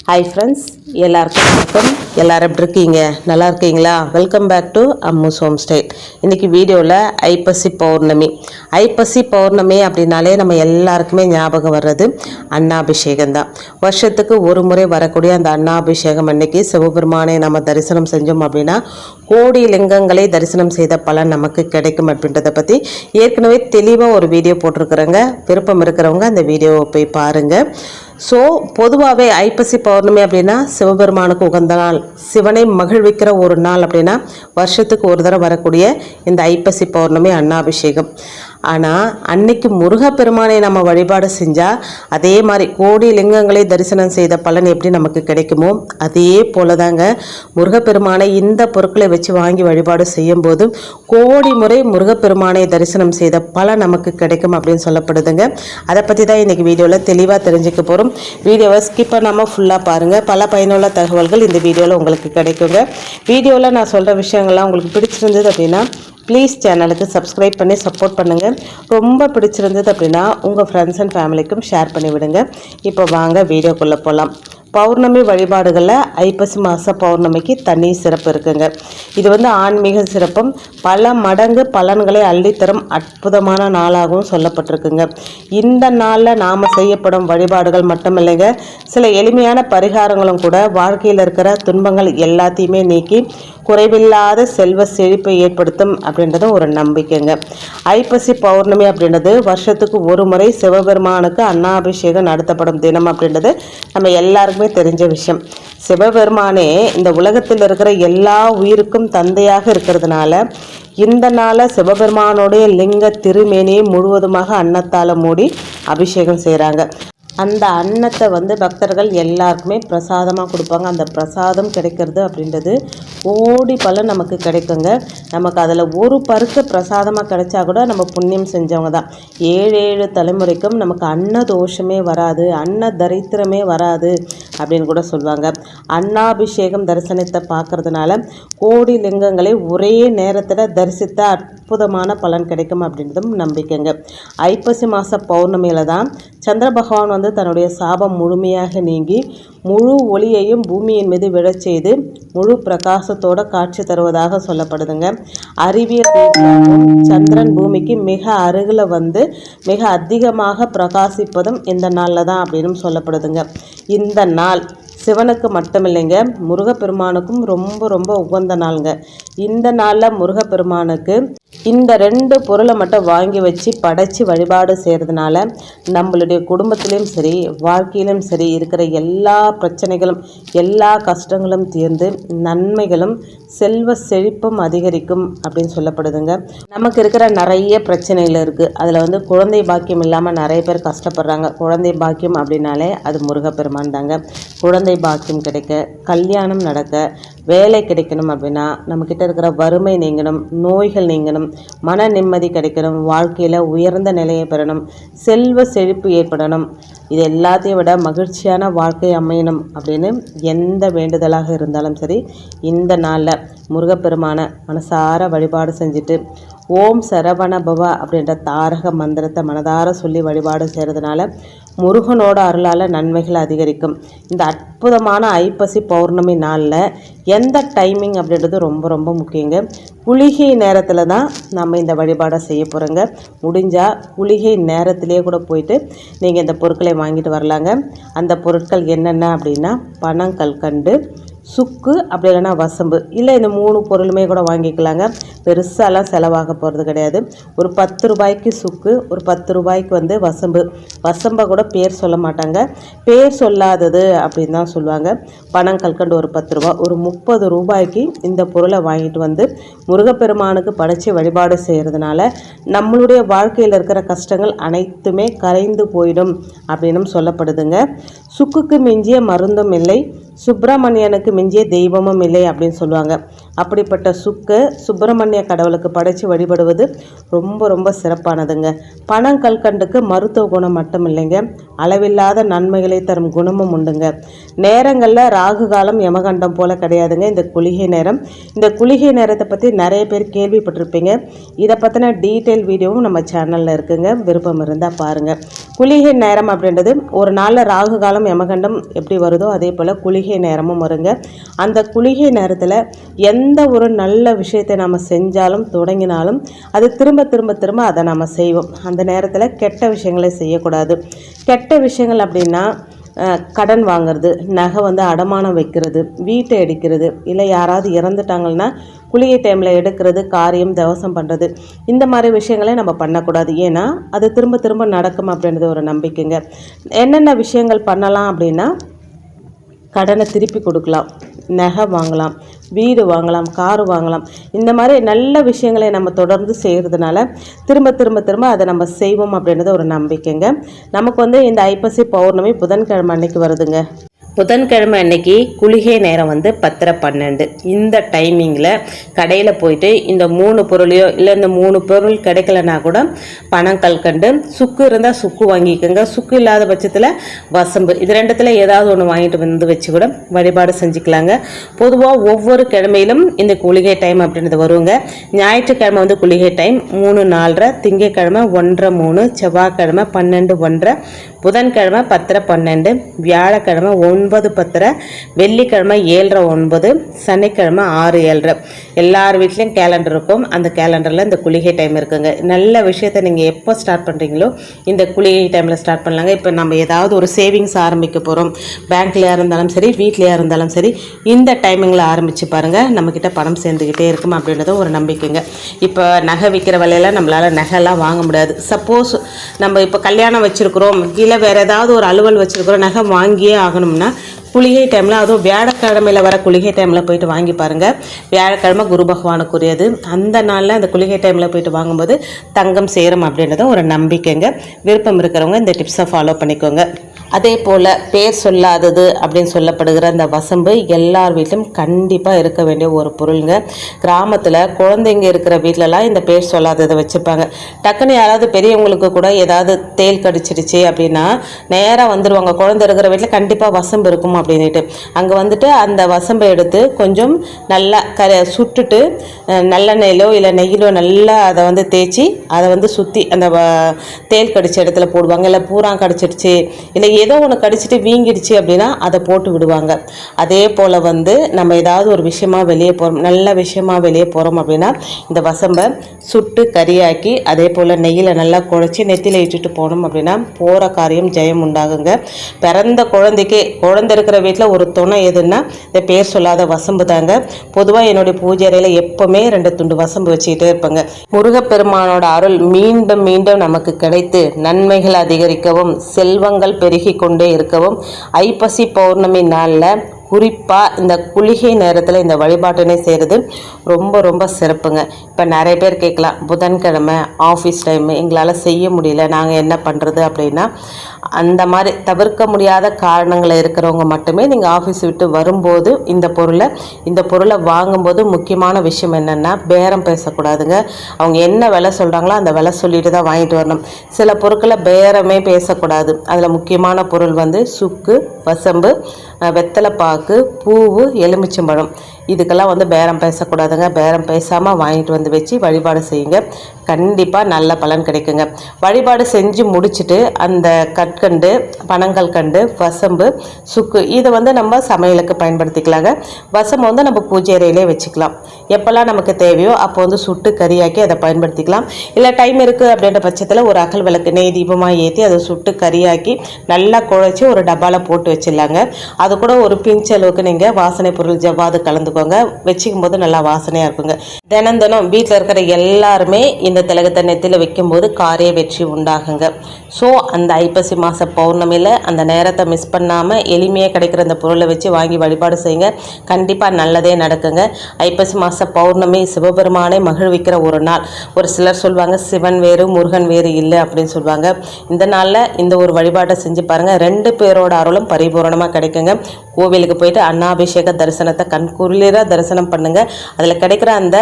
Hi friends, எல்லாருக்கும் வணக்கம். எல்லாரும் எப்படி இருக்கீங்க? நல்லா இருக்கீங்களா? Welcome back to Ammu's home style. இன்னைக்கு வீடியோவில் ஐப்பசி பௌர்ணமி. ஐப்பசி பௌர்ணமி அப்படின்னாலே நம்ம எல்லாருக்குமே ஞாபகம் வர்றது அன்னாபிஷேகம் தான். வருஷத்துக்கு ஒரு முறை வரக்கூடிய அந்த அன்னாபிஷேகம் அன்னைக்கு சிவபெருமானை நம்ம தரிசனம் செஞ்சோம் அப்படின்னா கோடி லிங்கங்களை தரிசனம் செய்த பலன் நமக்கு கிடைக்கும் அப்படின்றத பற்றி ஏற்கனவே தெளிவாக ஒரு வீடியோ போட்டிருக்கிறேங்க. விருப்பம் இருக்கிறவங்க அந்த வீடியோவை போய் பாருங்கள். ஸோ பொதுவாகவே ஐப்பசி பௌர்ணமி அப்படின்னா சிவபெருமானுக்கு உகந்த நாள், சிவனை மகிழ்விக்கிற ஒரு நாள் அப்படின்னா வருஷத்துக்கு ஒரு தடவை வரக்கூடிய இந்த ஐப்பசி பௌர்ணமி அன்னாபிஷேகம். ஆனால் அன்னைக்கு முருகப்பெருமானை நம்ம வழிபாடு செஞ்சால் அதே மாதிரி கோடி லிங்கங்களை தரிசனம் செய்த பலன் எப்படி நமக்கு கிடைக்குமோ அதே போல தாங்க முருகப்பெருமானை இந்த பொருட்களை வச்சு வாங்கி வழிபாடு செய்யும்போது கோடி முறை முருகப்பெருமானை தரிசனம் செய்த பலன் நமக்கு கிடைக்கும் அப்படின்னு சொல்லப்படுதுங்க. அதை பற்றி தான் இன்றைக்கி வீடியோவில் தெளிவாக தெரிஞ்சுக்க போகிறோம். வீடியோவை ஸ்கிப் பண்ணாமல் ஃபுல்லாக பாருங்கள். பல பயனுள்ள தகவல்கள் இந்த வீடியோவில் உங்களுக்கு கிடைக்குங்க. வீடியோவில் நான் சொல்கிற விஷயங்கள்லாம் உங்களுக்கு பிடிச்சிருந்தது அப்படின்னா ப்ளீஸ் சேனலுக்கு சப்ஸ்கிரைப் பண்ணி சப்போர்ட் பண்ணுங்கள். ரொம்ப பிடிச்சிருந்தது அப்படின்னா உங்கள் ஃப்ரெண்ட்ஸ் அண்ட் ஃபேமிலிக்கும் ஷேர் பண்ணி விடுங்க. இப்போ வாங்க வீடியோக்குள்ளே போகலாம். பௌர்ணமி வழிபாடுகளில் ஐப்பசி மாத பௌர்ணமிக்கு தனி சிறப்பு இருக்குங்க. இது ஆன்மீக சிறப்பும் பல மடங்கு பலன்களை அள்ளித்தரும் அற்புதமான நாளாகவும் சொல்லப்பட்டிருக்குங்க. இந்த நாளில் நாம் செய்யப்படும் வழிபாடுகள் மட்டும் இல்லைங்க, சில எளிமையான பரிகாரங்களும் கூட வாழ்க்கையில் இருக்கிற துன்பங்கள் எல்லாத்தையுமே நீக்கி குறைவில்லாத செல்வ செழிப்பை ஏற்படுத்தும் அப்படின்றதும் ஒரு நம்பிக்கைங்க. ஐப்பசி பௌர்ணமி அப்படின்றது வருஷத்துக்கு ஒரு முறை சிவபெருமானுக்கு அன்னாபிஷேகம் நடத்தப்படும் தினம் அப்படின்றது நம்ம எல்லாருக்குமே தெரிஞ்ச விஷயம். சிவபெருமானே இந்த உலகத்தில் இருக்கிற எல்லா உயிருக்கும் தந்தையாக இருக்கிறதுனால இந்த நாளை சிவபெருமானுடைய லிங்க திருமேனியை முழுவதுமாக அன்னத்தால் மூடி அபிஷேகம் செய்கிறாங்க. அந்த அன்னத்தை பக்தர்கள் எல்லாருக்குமே பிரசாதமாக கொடுப்பாங்க. அந்த பிரசாதம் கிடைக்கிறது அப்படின்றது கோடி பலன் நமக்கு கிடைக்குங்க. நமக்கு அதில் ஒரு பருக்க பிரசாதமாக கிடைச்சா கூட நம்ம புண்ணியம் செஞ்சவங்க தான். 7 தலைமுறைக்கும் நமக்கு அன்ன தோஷமே வராது, அன்ன தரித்திரமே வராது அப்படின்னு கூட சொல்லுவாங்க. அன்னாபிஷேகம் தரிசனத்தை பார்க்கறதுனால கோடி லிங்கங்களை ஒரே நேரத்தில் தரிசித்த அற்புதமான பலன் கிடைக்கும் அப்படின்றதும் நம்பிக்கைங்க. ஐப்பசி மாத பௌர்ணமியில் தான் சந்திர பகவான் தன்னுடைய சாபம் முழுமையாக நீங்கி முழு ஒளியையும் பூமியின் மீது விழச் செய்து முழு பிரகாசத்தோட காட்சி தருவதாக சொல்லப்படுதுங்க. அறிவியல் ரீதியாகவும் சந்திரன் பூமிக்கு மிக அருகில் மிக அதிகமாக பிரகாசிப்பதும் இந்த நாளில் தான் அப்படின்னு சொல்லப்படுதுங்க. இந்த நாள் சிவனுக்கு மட்டுமில்லைங்க, முருகப்பெருமானுக்கும் ரொம்ப ரொம்ப உகந்த நாளுங்க. இந்த நாளில் முருகப்பெருமானுக்கு இந்த 2 பொருளை மட்டும் வாங்கி வச்சு படைச்சி வழிபாடு செய்கிறதுனால நம்மளுடைய குடும்பத்திலையும் சரி வாழ்க்கையிலும் சரி இருக்கிற எல்லா பிரச்சனைகளும் எல்லா கஷ்டங்களும் தீர்ந்து நன்மைகளும் செல்வ செழிப்பும் அதிகரிக்கும் அப்படின்னு சொல்லப்படுதுங்க. நமக்கு இருக்கிற நிறைய பிரச்சனைகள் இருக்குது. அதில் குழந்தை பாக்கியம் இல்லாமல் நிறைய பேர் கஷ்டப்படுறாங்க. குழந்தை பாக்கியம் அப்படின்னாலே அது முருகப்பெருமான் தாங்க. குழந்தை பாக்கியம் கிடைக்க, கல்யாணம் நடக்க, வேலை கிடைக்கணும் அப்படின்னா நம்மக்கிட்ட இருக்கிற வறுமை நீங்கணும், நோய்கள் நீங்கணும், மன நிம்மதி கிடைக்கணும், வாழ்க்கையில் உயர்ந்த நிலையை பெறணும், செல்வ செழிப்பு ஏற்படணும், இது எல்லாத்தையும் விட மகிழ்ச்சியான வாழ்க்கை அமையணும் அப்படின்னு எந்த வேண்டுதலாக இருந்தாலும் சரி இந்த நாளில் முருகப்பெருமான மனசார வழிபாடு செஞ்சுட்டு ஓம் சரவண பவ அப்படின்ற தாரக மந்திரத்தை மனதார சொல்லி வழிபாடு செய்கிறதுனால முருகனோட அருளால் நன்மைகள் அதிகரிக்கும். இந்த அற்புதமான ஐப்பசி பௌர்ணமி நாளில் எந்த டைமிங் அப்படின்றது ரொம்ப ரொம்ப முக்கியங்க. குளிகை நேரத்தில் தான் நம்ம இந்த வழிபாடை செய்ய போகிறோங்க. முடிஞ்சால் குளிகை நேரத்திலே கூட போயிட்டு நீங்கள் இந்த பொருட்களை வாங்கிட்டு வரலாங்க. அந்த பொருட்கள் என்னென்ன அப்படின்னா பனங்கல்கண்டு, சுக்கு, அப்படி இல்லைன்னா வசம்பு, இல்லை இந்த 3 பொருளுமே கூட வாங்கிக்கலாங்க. பெருசாலாம் செலவாக போகிறது கிடையாது. ஒரு 10 ரூபாய்க்கு சுக்கு, ஒரு 10 ரூபாய்க்கு வசம்பு. வசம்பை கூட பேர் சொல்ல மாட்டாங்க, பேர் சொல்லாதது அப்படின்னு தான் சொல்லுவாங்க. பனங்கல்கண்டு ஒரு 10 ரூபா, ஒரு 30 ரூபாய்க்கு இந்த பொருளை வாங்கிட்டு முருகப்பெருமானுக்கு படைச்சி வழிபாடு செய்கிறதுனால நம்மளுடைய வாழ்க்கையில் இருக்கிற கஷ்டங்கள் அனைத்துமே கரைந்து போயிடும் அப்படின்னும் சொல்லப்படுதுங்க. சுக்குக்கு மிஞ்சிய மருந்தும் இல்லை, சுப்பிரமணியனுக்கு மிஞ்சிய தெய்வமும் இல்லை அப்படின்னு சொல்லுவாங்க. அப்படிப்பட்ட சுக்கு சுப்பிரமணிய கடவுளுக்கு படைச்சு வழிபடுவது ரொம்ப ரொம்ப சிறப்பானதுங்க. பனங்கல்கண்டுக்கு மருத்துவ குணம் மட்டும் இல்லைங்க, அளவில்லாத நன்மைகளை தரும் குணமும் உண்டுங்க. நேரங்களில் ராகு காலம் யமகண்டம் போல் கிடையாதுங்க இந்த குளிகை நேரம். இந்த குளிகை நேரத்தை பற்றி நிறைய பேர் கேள்விப்பட்டிருப்பீங்க. இதை பற்றின டீட்டெயில் வீடியோவும் நம்ம சேனலில் இருக்குங்க, விருப்பம் இருந்தால் பாருங்கள். குளிகை நேரம் அப்படின்றது ஒரு நாளில் ராகு காலம் யமகண்டம் எப்படி வருதோ அதே போல் குளிகை நேரமும் வருங்க. அந்த குளிகை நேரத்தில் எந்த ஒரு நல்ல விஷயத்தை நம்ம செஞ்சாலும் தொடங்கினாலும் அது திரும்ப திரும்ப திரும்ப அதை நம்ம செய்வோம். அந்த நேரத்தில் கெட்ட விஷயங்களை செய்யக்கூடாது. கெட்ட விஷயங்கள் அப்படின்னா கடன் வாங்கிறது, நகை அடமானம் வைக்கிறது, வீட்டை அடிக்கிறது, இல்லை யாராவது இறந்துட்டாங்கன்னா குளிகை டைமில் எடுக்கிறது, காரியம் தவசம் பண்ணுறது, இந்த மாதிரி விஷயங்களே நம்ம பண்ணக்கூடாது. ஏன்னா அது திரும்ப திரும்ப நடக்கும் அப்படின்றது ஒரு நம்பிக்கைங்க. என்னென்ன விஷயங்கள் பண்ணலாம் அப்படின்னா, கடனை திருப்பி கொடுக்கலாம், நகை வாங்கலாம், வீடு வாங்கலாம், காரு வாங்கலாம். இந்த மாதிரி நல்ல விஷயங்களை நம்ம தொடர்ந்து செய்கிறதுனால திரும்ப திரும்ப திரும்ப அதை நம்ம செய்வோம் அப்படின்றது ஒரு நம்பிக்கைங்க. நமக்கு இந்த ஐப்பசி பௌர்ணமி புதன்கிழமை அன்னைக்கு வருதுங்க. புதன்கிழமை அன்னைக்கு குளிகை நேரம் 10:12. இந்த டைமிங்கில் கடையில் போயிட்டு இந்த 3 பொருளையோ இல்லை இந்த 3 பொருள் கிடைக்கலனா கூட பனங்கல்கண்டு, சுக்கு இருந்தால் சுக்கு வாங்கிக்கோங்க, சுக்கு இல்லாத பட்சத்தில் வசம்பு, இது ரெண்டுத்தில் ஏதாவது ஒன்று வாங்கிட்டு வச்சு கூட வழிபாடு செஞ்சுக்கலாங்க. பொதுவாக ஒவ்வொரு கிழமையிலும் இந்த குளிகை டைம் அப்படின்றது வருங்க. ஞாயிற்றுக்கிழமை குளிகை டைம் 3:04, திங்கட்கிழமை 1:03, செவ்வாய்க்கிழமை 12:01, புதன்கிழமை 10:12, வியாழக்கிழமை 9:10, வெள்ளிக்கிழமை 7:09, சனிக்கிழமை 6:07. எல்லார் வீட்லேயும் கேலண்டர் இருக்கும். அந்த கேலண்டரில் இந்த குளிகை டைம் இருக்குங்க. நல்ல விஷயத்தை நீங்கள் எப்போ ஸ்டார்ட் பண்ணுறீங்களோ இந்த குளிகை டைமில் ஸ்டார்ட் பண்ணலாங்க. இப்போ நம்ம ஏதாவது ஒரு சேவிங்ஸ் ஆரம்பிக்க போகிறோம், பேங்க்லையாக இருந்தாலும் சரி, வீட்லையாக இருந்தாலும் சரி, இந்த டைமிங்கில் ஆரம்பித்து பாருங்கள், நம்மக்கிட்ட பணம் சேர்ந்துக்கிட்டே இருக்கும் அப்படின்றது ஒரு நம்பிக்கைங்க. இப்போ நகை விற்கிற விலையெல்லாம் நம்மளால் நகைலாம் வாங்க முடியாது. சப்போஸ் நம்ம இப்போ கல்யாணம் வச்சுருக்குறோம், இல்லை வேறு ஏதாவது ஒரு அலுவல் வச்சுருக்குறோம், நகை வாங்கியே ஆகணும்னா குளிகை டைமில், அதுவும் வியாழக்கிழமையில் வர குளிகை டைமில் போயிட்டு வாங்கி பாருங்கள். வியாழக்கிழமை குரு பகவானுக்குரியது. அந்த நாளில் அந்த குளிகை டைமில் போயிட்டு வாங்கும்போது தங்கம் சேரும் அப்படின்றத ஒரு நம்பிக்கைங்க. விருப்பம் இருக்கிறவங்க இந்த டிப்ஸை ஃபாலோ பண்ணிக்கோங்க. அதே போல் பேர் சொல்லாதது அப்படின்னு சொல்லப்படுகிற அந்த வசம்பு எல்லார் வீட்டிலும் கண்டிப்பாக இருக்க வேண்டிய ஒரு பொருளுங்க. கிராமத்தில் குழந்தைங்க இருக்கிற வீட்டிலலாம் இந்த பேர் சொல்லாததை வச்சுருப்பாங்க. டக்குன்னு யாராவது பெரியவங்களுக்கு கூட ஏதாவது தேல் கடிச்சிடுச்சு அப்படின்னா நேராக வந்துடுவாங்க. குழந்தை இருக்கிற வீட்டில் கண்டிப்பாக வசம்பு இருக்கும் அப்படின்ட்டு அங்கே அந்த வசம்பை எடுத்து கொஞ்சம் நல்லா சுட்டுட்டு நல்லெண்ணெயிலோ இல்லை நெய்யிலோ நல்லா அதை தேய்ச்சி அதை சுற்றி அந்த தேல் கடிச்ச இடத்துல போடுவாங்க. இல்லை பூரா கடிச்சிடுச்சு, இல்லை ஏதோ ஒன்று கடிச்சிட்டு வீங்கிடுச்சு அப்படின்னா அதை போட்டு விடுவாங்க. அதே போல் நம்ம ஏதாவது ஒரு விஷயமா வெளியே போகிறோம், நல்ல விஷயமா வெளியே போகிறோம் அப்படின்னா இந்த வசம்பை சுட்டு கறியாக்கி அதே போல் நெய்யில் நல்லா குழைச்சி நெத்தியில் இட்டுட்டு போனோம் அப்படின்னா போகிற காரியம் ஜெயம் உண்டாகுங்க. பிறந்த குழந்தைக்கு, குழந்தை இருக்கிற வீட்டில் ஒரு துணை எதுன்னா இந்த பேர் சொல்லாத வசம்பு தாங்க. பொதுவாக என்னுடைய பூஜை அறையில் எப்போவுமே 2 துண்டு வசம்பு வச்சுக்கிட்டே இருப்பாங்க. முருகப்பெருமானோட அருள் மீண்டும் மீண்டும் நமக்கு கிடைத்து நன்மைகள் அதிகரிக்கவும் செல்வங்கள் பெருகி கொண்டே இருக்கவும் ஐப்பசி பௌர்ணமி நாளில் குறிப்பாக இந்த குளிகை நேரத்தில் இந்த வழிபாட்டினை செய்கிறது ரொம்ப ரொம்ப சிறப்புங்க. இப்போ நிறைய பேர் கேட்கலாம், புதன்கிழமை ஆஃபீஸ் டைமு எங்களால் செய்ய முடியல, நாங்கள் என்ன பண்ணுறது அப்படின்னா, அந்த மாதிரி தவிர்க்க முடியாத காரணங்கள் இருக்கிறவங்க மட்டுமே நீங்கள் ஆஃபீஸ் விட்டு வரும்போது இந்த பொருளை வாங்கும்போது முக்கியமான விஷயம் என்னென்னா பேரம் பேசக்கூடாதுங்க. அவங்க என்ன விலை சொல்கிறாங்களோ அந்த விலை சொல்லிட்டு தான் வாங்கிட்டு வரணும். சில பொருட்களை பேரமே பேசக்கூடாது. அதில் முக்கியமான பொருள் சுக்கு, வசம்பு, வெத்தலைப்பாக்கு, பூவு, எலுமிச்சம்பழம், இதுக்கெல்லாம் பேரம் பேசக்கூடாதுங்க. பேரம் பேசாமல் வாங்கிட்டு வச்சு வழிபாடு செய்யுங்க. கண்டிப்பாக நல்ல பலன் கிடைக்குங்க. வழிபாடு செஞ்சு முடிச்சுட்டு அந்த கற்கண்டு, பனங்கல்கண்டு, வசம்பு, சுக்கு இதை நம்ம சமையலுக்கு பயன்படுத்திக்கலாங்க. வசம்பு நம்ம பூஜை அறையிலே வச்சுக்கலாம். எப்போல்லாம் நமக்கு தேவையோ அப்போ சுட்டு கறியாக்கி அதை பயன்படுத்திக்கலாம். இல்லை டைம் இருக்குது அப்படின்ற பட்சத்தில் ஒரு அகல் விளக்கு நெய் தீபமாக ஏற்றி அதை சுட்டு கறியாக்கி நல்லா குழைச்சி ஒரு டப்பாவில் போட்டு வச்சிடலாங்க. அது கூட ஒரு பிஞ்ச் அளவுக்கு நீங்கள் வாசனை பொருள் ஜவ்வாது கலந்துக்கோங்க. வச்சுக்கும் போது நல்லா வாசனையாக இருக்குங்க. தினம் தினம் வீட்டில் இருக்கிற எல்லாருமே இந்த திலகத்தை நெத்தியில் வைக்கும்போது காரிய வெற்றி உண்டாகுங்க. ஸோ அந்த ஐப்பசி மாத பௌர்ணமியில் அந்த நேரத்தை மிஸ் பண்ணாமல் எளிமையாக கிடைக்கிற அந்த பொருளை வச்சு வாங்கி வழிபாடு செய்யுங்க. கண்டிப்பாக நல்லதே நடக்குங்க. ஐப்பசி மாத பௌர்ணமி சிவபெருமானை மகிழ்விக்கிற ஒரு நாள். ஒரு சிலர் சொல்லுவாங்க சிவன் வேறு முருகன் வேறு இல்லை அப்படின்னு சொல்லுவாங்க. இந்த நாளில் இந்த ஒரு வழிபாட்டை செஞ்சு பாருங்கள். 2 பேரோட அருளும் பரிபூரணமாக கிடைக்குங்க. கோவிலுக்கு போயிட்டு அன்னாபிஷேக தரிசனத்தை கண்குளிர தரிசனம் பண்ணுங்கள். அதில் கிடைக்கிற அந்த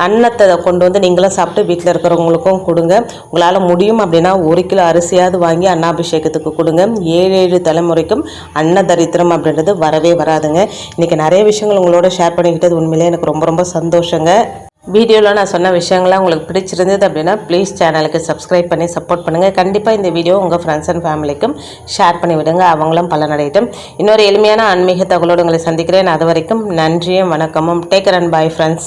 அன்னத்தை கொண்டு வந்து நீங்களும் சாப்பிட்டு வீட்டில் இருக்கிறவங்களுக்கும் கொடுங்க. உங்களால் முடியும் அப்படின்னா 1 கிலோ அரிசியாவது வாங்கி அன்னாபிஷேகத்துக்கு கொடுங்க. 7 தலைமுறைக்கும் அன்ன தரித்திரம் அப்படின்றது வரவே வராதுங்க. இன்றைக்கி நிறைய விஷயங்கள் உங்களோட ஷேர் பண்ணிக்கிட்டது உண்மையிலே எனக்கு ரொம்ப ரொம்ப சந்தோஷங்க. வீடியோவில் நான் சொன்ன விஷயங்கள்லாம் உங்களுக்கு பிடிச்சிருந்தது அப்படின்னா ப்ளீஸ் சேனலுக்கு சப்ஸ்கிரைப் பண்ணி சப்போர்ட் பண்ணுங்கள். கண்டிப்பாக இந்த வீடியோ உங்கள் ஃப்ரெண்ட்ஸ் அண்ட் ஃபேமிலிக்கும் ஷேர் பண்ணி விடுங்க, அவங்களும் பலனடையட்டும். இன்னொரு எளிமையான ஆன்மீக தகவலோடு உங்களை சந்திக்கிறேன். அது வரைக்கும் நன்றியும் வணக்கமும். Take care and bye friends.